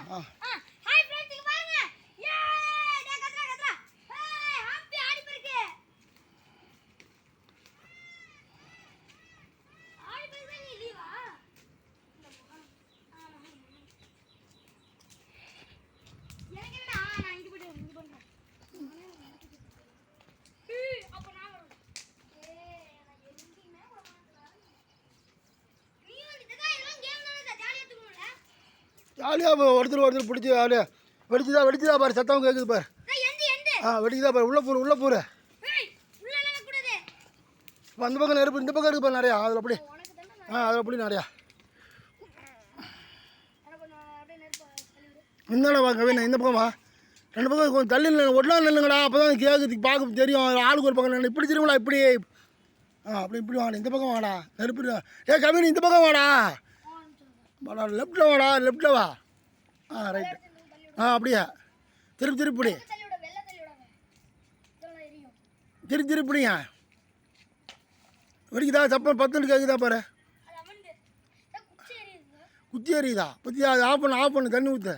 hi friends இங்க பாருங்க ஏ டே கத்ரா ஏய் ஹாப்பி ஆடி பெருக்கு நீ லீவா எனக்கு என்னடா நான் இங்க போறேன் அப்ப நான் வரேன் நான் எங்கேயுமே போக மாட்டேன் நீ வந்து இதெல்லாம் கேம் தானே ஜாலியா தூங்குறல ஜாலியாக ஒருத்தர் பிடிச்சி வெடிச்சுதா பாரு சத்தம் கேட்குது பாரு வெடிக்குதா பாரு உள்ள பூரு இப்போ அந்த பக்கம் நெருப்பு இந்த பக்கம் இருக்குது பாரு நிறையா அதில் அப்படி அதில் அப்படி நிறையா இந்தாடா வா கவினா இந்த பக்கம் வா ரெண்டு பக்கம் கொஞ்சம் தள்ளி ஒட்டா நில்லுங்கடா அப்போ தான் கேட்குது பார்க்க தெரியும் ஆளுக்கு ஒரு பக்கம் இப்படி திரும்பலா இப்படி இப்படி வாடா இந்த பக்கம் வாடா நெருப்பு கவின் இந்த பக்கம் வாடா வாடா லெஃப்ட்டில் வா ரைட்டு அப்படியா திருப்பிடி திருப்பிடிங்க வெடிக்குதா சப்பன் 10 கேட்குதா பாரு குச்சி எரியுதா பற்றி அது ஆஃப் பண்ணு தண்ணி ஊற்று